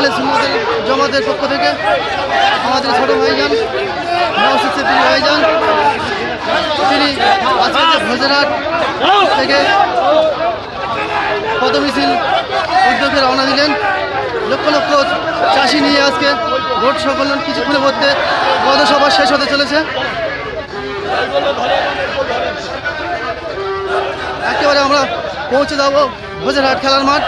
আহলে সুন্নাতুল জামাতের পক্ষ থেকে আমাদের ছোট ভাইজান নওশাদ সিদ্দিকী ভাইজান তিনি আজকে যে ভোজরাট থেকে পদ মিছিল উদ্যোগে রওনা দিলেন। লক্ষ লক্ষ চাষি নিয়ে আজকে রোড শো করলেন। কিছুক্ষণের মধ্যে পদসভা শেষ হতে চলেছে। একেবারে আমরা পৌঁছে যাবো ভোজরাট খেলার মাঠ।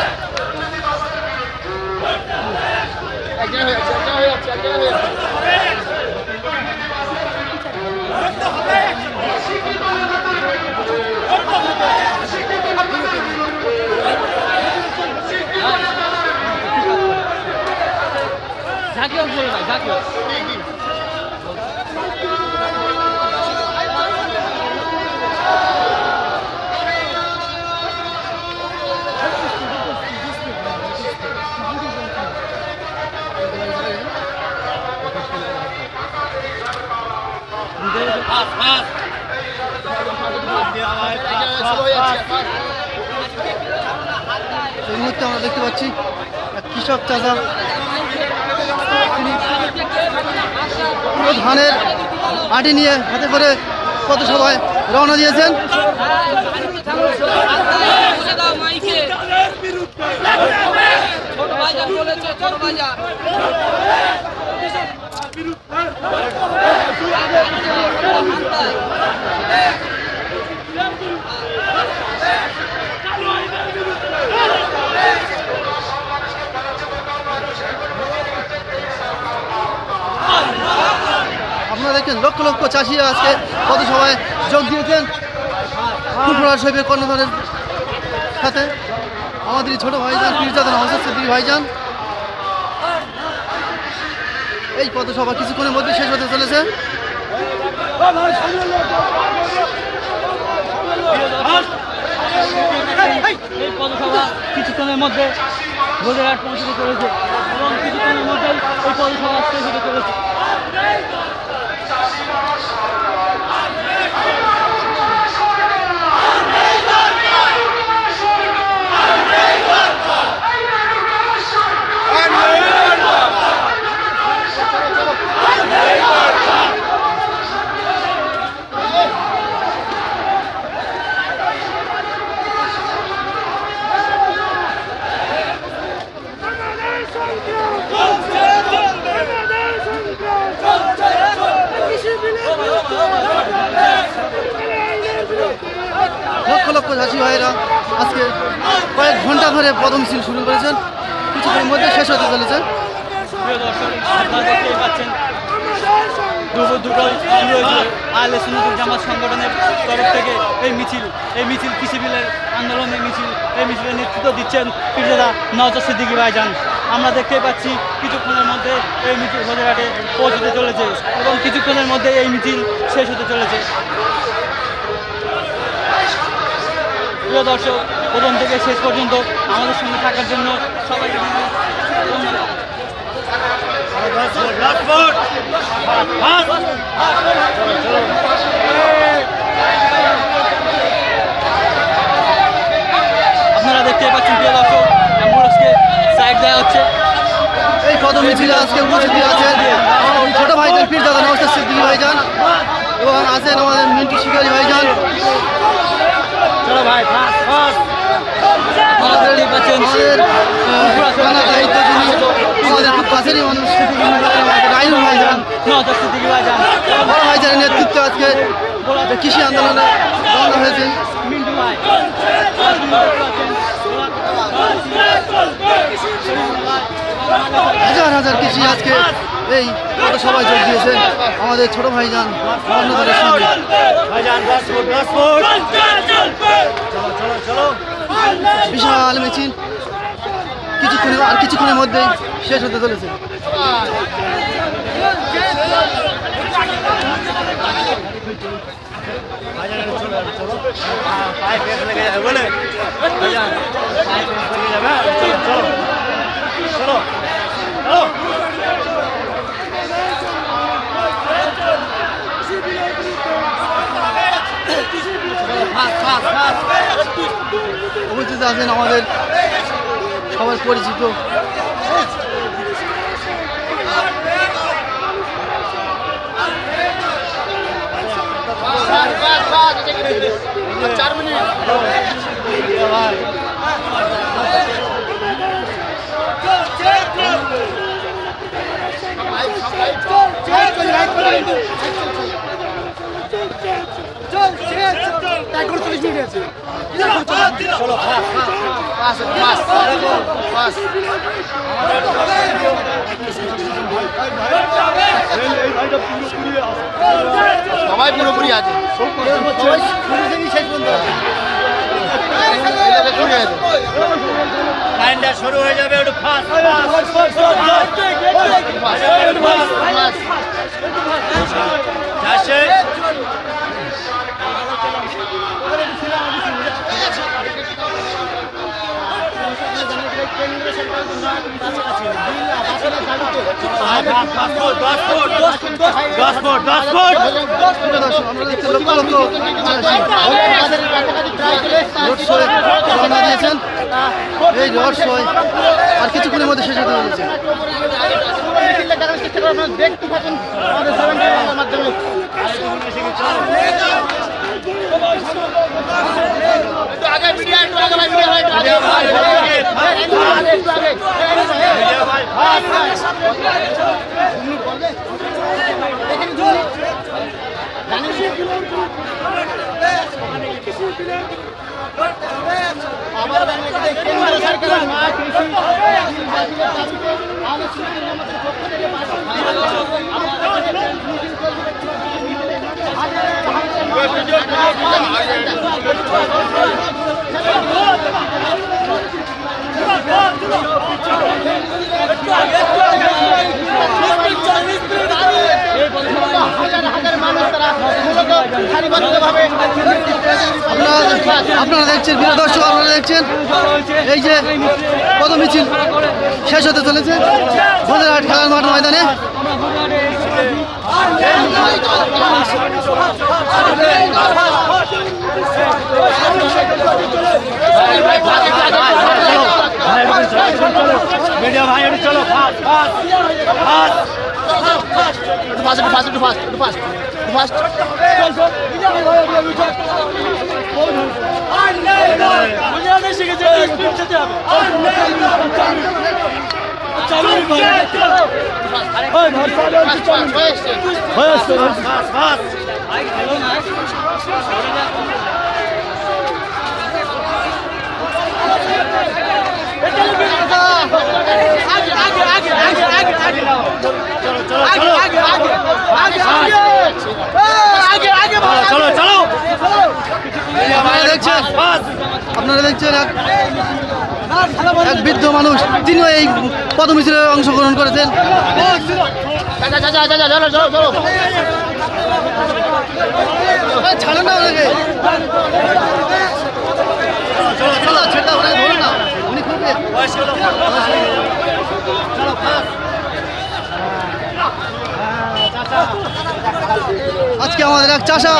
এই মুহূর্তে আমরা দেখতে পাচ্ছি কৃষক চাচা তিনি ধানের আটি নিয়ে হাতে করে পথসভায় রওনা দিয়েছেন। আপনারা দেখেন লক্ষ লক্ষ চাষি আজকে পথসভায় যোগ দিয়েছেন ফুলপুরা শরীফের কর্ণধারের সাথে। আমাদের ছোট ভাইজান পীরজাদা নওশাদ সিদ্দিকী ভাইজান। এই পথসভা কিছুক্ষণের মধ্যে শেষ হতে চলেছে। এই পথসভা কিছুক্ষণের মধ্যে ভোজরাট পৌঁছতে চলেছে এবং কিছুক্ষণের মধ্যেই এই পথসভা শেষ হতে চলেছে। লক্ষ লক্ষ চাষি ভাইরা আজকে কয়েক ঘন্টা ধরে পদমিছিল শুরু করেছেন। কিছুক্ষণের মধ্যে শেষ হতে চলেছে। প্রিয় দর্শক, আপনারা দেখতেই পাচ্ছেন দুটোই আহলে সুন্নাতুল জামাত সংগঠনের তরফ থেকে এই মিছিল কৃষি বিলের আন্দোলনের মিছিল। এই মিছিলের নেতৃত্ব দিচ্ছেন পীরজাদা নওশাদ সিদ্দিকী ভাইজান। আমরা দেখতেই পাচ্ছি কিছুক্ষণের মধ্যে এই মিছিল ভোজরাটে পৌঁছতে চলেছে এবং কিছুক্ষণের মধ্যে এই মিছিল শেষ হতে চলেছে। প্রিয় দর্শক, প্রথম থেকে শেষ পর্যন্ত আমাদের সঙ্গে থাকার জন্য সবাইকে আপনারা দেখতে পাচ্ছেন প্রিয় দর্শক, অ্যাম্বুলেন্সকে সাইড দেওয়া হচ্ছে। এই পদমিছিলে আজকে উপস্থিত আছেন ছোট ভাইজান পীরজাদা নওশাদ সিদ্দিকী ভাইজান এবং আছেন আমাদের মিন্টু শিকারী ভাইজান। আমাদের দায়িত্ব যিনি আমাদের খুব কাছেরই মানুষ রাইনুল ভাইজান বড় ভাইজানের নেতৃত্বে আজকে কৃষি আন্দোলনে রওনা হয়েছে। হাজার হাজার কৃষি আজকে এই পথসভায় যোগ দিয়েছেন আমাদের ছোট ভাইজান কর্ণধারের সঙ্গে। বিশাল মিছিল কিছুক্ষণের মধ্যেই শেষ হতে চলেছে। উপস্থিত আছেন আমাদের সবার পরিচিত সবাই পুরোপুরি আছে লাইনটা শুরু হয়ে যাবে একটু ফাস্ট আমরা দেখছি লক্ষ লক্ষ রোড শোয়ে রওনা দিয়েছেন। এই রোড শোয় আর কিছুক্ষণের মধ্যে শেষ হতে চলেছে। দেখতে থাকুন আমাদের মাধ্যমে আগে মিডিয়া একটু আগে ভাই মিডিয়া ভাই একটু আগে মিডিয়া ভাই আমার কেন্দ্র সরকার আপনারা দেখছেন, প্রিয় দর্শক আপনারা দেখছেন এই যে পদ মিছিল শেষ হতে চলেছে বজরাহাট খেলার মাঠ ময়দানে। মিডিয়া ভাই একটু চলো ফাস্ট আপনারা দেখছেন এক বৃদ্ধ মানুষ, তিনিও এই পদ মিছিলে অংশগ্রহণ করেছেন। ছাড়েন না ওনাকে, উনি খুব আজকে আমাদের এক চাষা,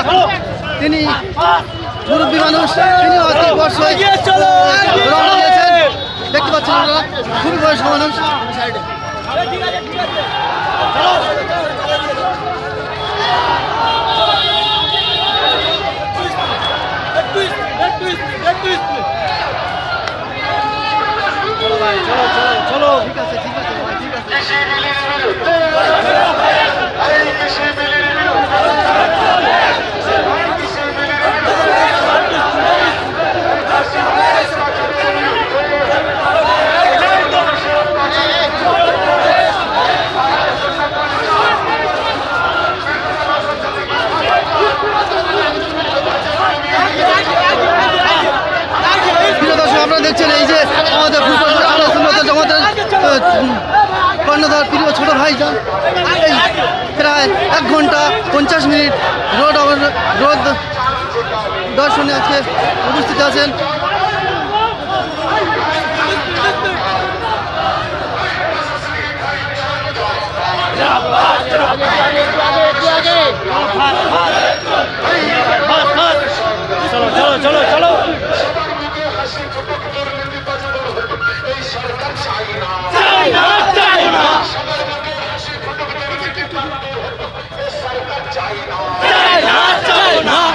তিনি মুরব্বী মানুষ, তিনিও আজকে বর্ষায় রওনা দিয়েছেন। দেখতে পাচ্ছেন আপনারা খুবই বয়স্ক মানুষ। চলো ঠিক আছে ঠিক আছে ভাই, ঠিক আছে। দেখছেন এই যে আমাদের ফুলপুর আলো সুন্দর জমাতের কর্ণধার প্রিয় ছোট ভাইজান এই প্রায় 1 ঘন্টা 50 মিনিট রোদ দর্শনে আজকে উপস্থিত আছেন। চলো চলো চলো চলো China!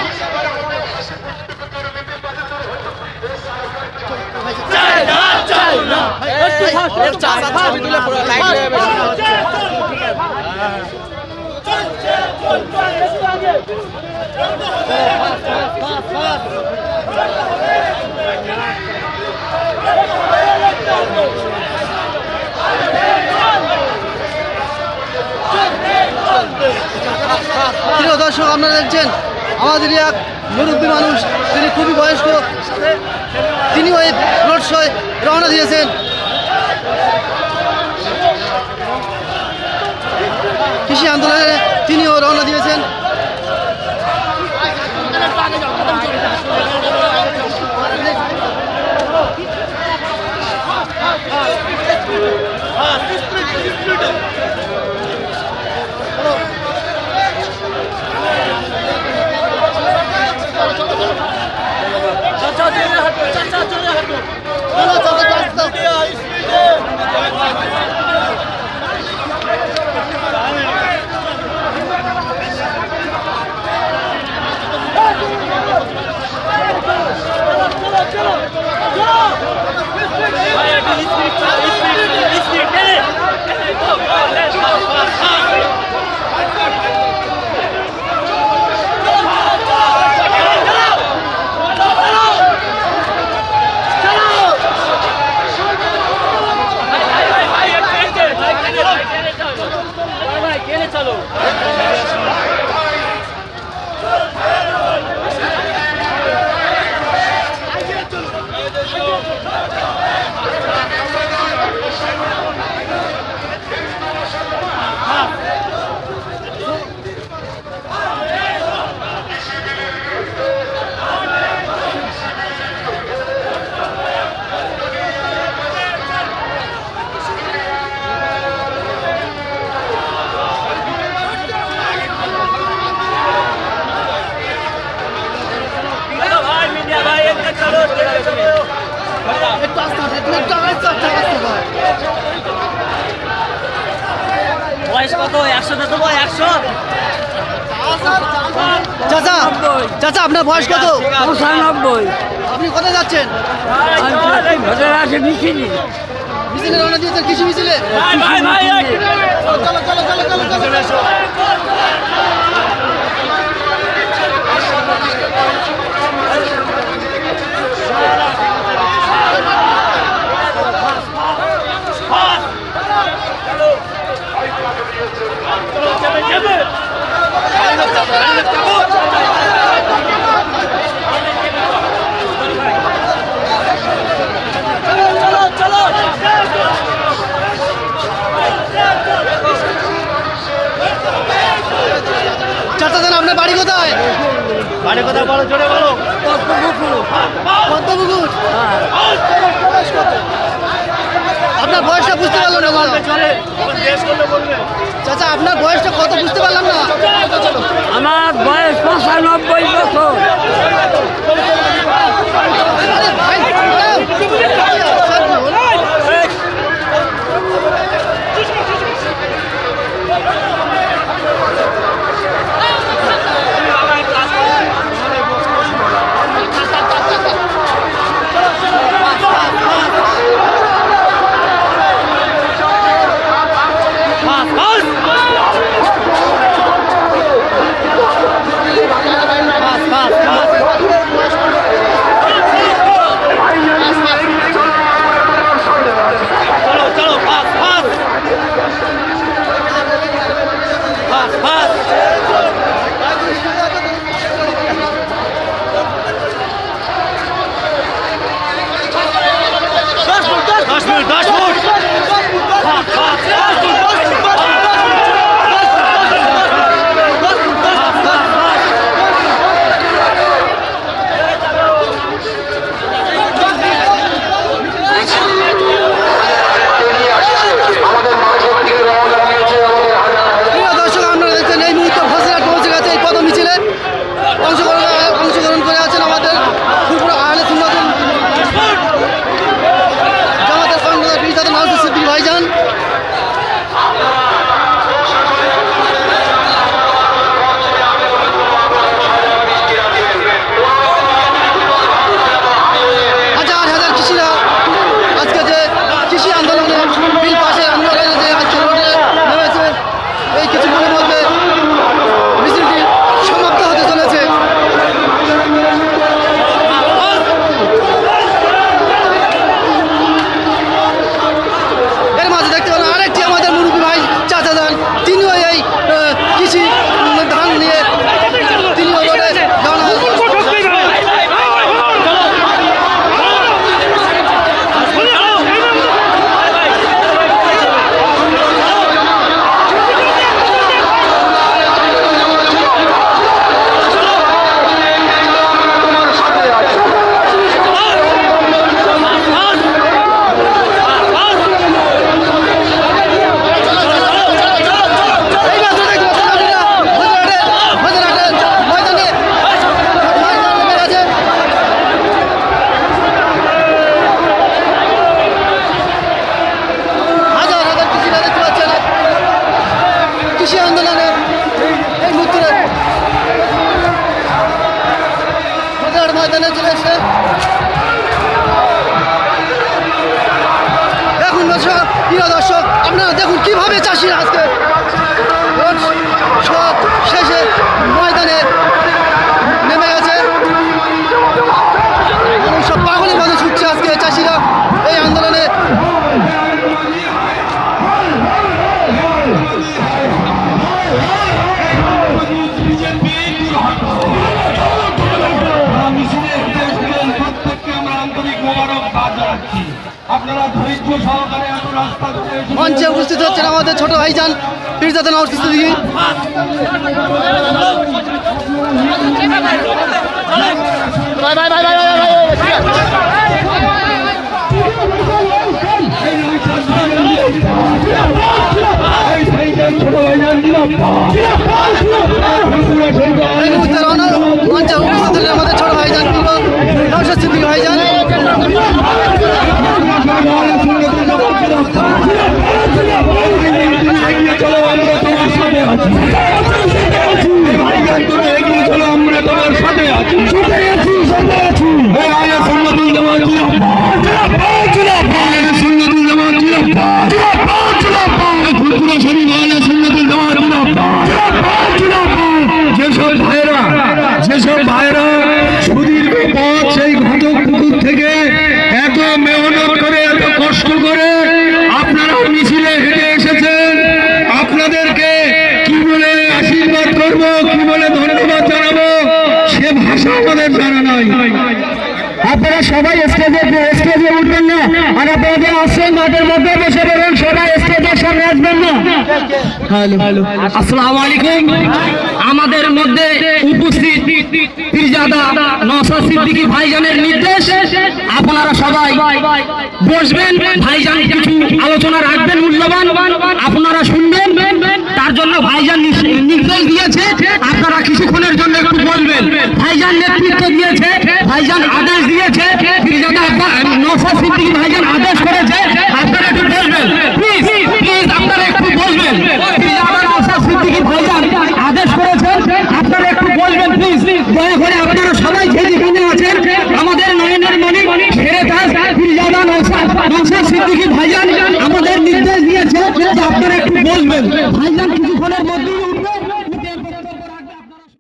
প্রিয় দর্শক, আপনারা দেখছেন আমাদের এক মুরব্বী মানুষ, তিনি খুবই বয়স্ক, তিনি ওই রোড শোয় রওনা দিয়েছেন। কৃষি আন্দোলনে তিনিও রওনা দিয়েছেন। বয়স কত? 100 দেবো, 100। চাচা, চাচা আপনার বয়স কত? 95। আপনি কোথায় যাচ্ছেন? মিছিলে রওনা দিয়েছেন, কৃষি মিছিলে। চলো চলো চলো চলো চলো। চাচা জান, আপনার বাড়ি কোথায়? বাড়ি কথা বলো, জোরে বলো। পদ্মপুকুর। আপনার বয়সটা বুঝতে পারলাম না দাদা। চাচা আপনার বয়সটা কত বুঝতে পারলাম না। আমার বয়স 95 বছর। আরে ভাই, দেখছেন। দেখুন দর্শক, প্রিয় দর্শক, আপনারা দেখুন কিভাবে চাষিরা আজকে ভোট শেষে ময়দানে নেমে গেছে। মানুষ সব পাগলের মতো ছুটছে আজকে চাষিরা এই আন্দোলনে। মঞ্চে উপস্থিত হচ্ছেন আমাদের ছোট ভাইজান পীরজাদা নওয়াজ সিদ্দিকী। ভাই ভাই ভাই ভাই ভাই এই মুহূর্তে মঞ্চে উপস্থিত হলেন আমাদের ছোট ভাইজান নওশাদ সিদ্দিকী ভাইজান। আমরা তোমার সাথে আছি, যেসব ভাইরা সুদীর্ঘ পথ সেই ঘটক পুকুর থেকে এত মেহনত করে এত কষ্ট করে আপনারা মিছিলে হেঁটে এসেছেন, আপনাদেরকে কি বলে আশীর্বাদ করব, কি বলে ধন্যবাদ জানাবো সে ভাষা আমাদের জানা নাই। আপনারা সবাই স্টেজে উঠবেন না, আর আপনাদের আসছেন মাঠের মধ্যে বসে দেবেন, সবাই স্টেজের সামনে আসবেন না। আসসালামু আলাইকুম। আমাদের মধ্যে উপস্থিত পীরজাদা নওশাদ সিদ্দিকী ভাইজানের নির্দেশ আপনারা সবাই বসবেন, ভাইজান কিছু আলোচনা রাখবেন মূল্যবান, আপনারা শুনবেন। তার জন্য ভাইজান নির্দেশ দিয়েছে আপনারা কিছুক্ষণের জন্য একটু বলবেন। ভাইজান নেতৃত্ব দিয়েছে, ভাইজান আদেশ দিয়েছে, পীরজাদা নওশাদ সিদ্দিকী ভাইজান আদেশ করেছে আপনারা একটু বলবেন। প্লিজ প্লিজ আপনারা একটু বলবেন। পীরজাদা নওশাদ সিদ্দিকী ভাইজান আদেশ করেছেন আপনারা একটু বলবেন প্লিজ। দয়া করে আপনারা সবাই যেখানে আছেন আমাদের নয়নের মণি ছেড়ে তার পীরজাদা নওশাদ সিদ্দিকী ভাইজান আমাদের নির্দেশ দিয়েছে যে আপনারা একটু বলবেন। ভাইজান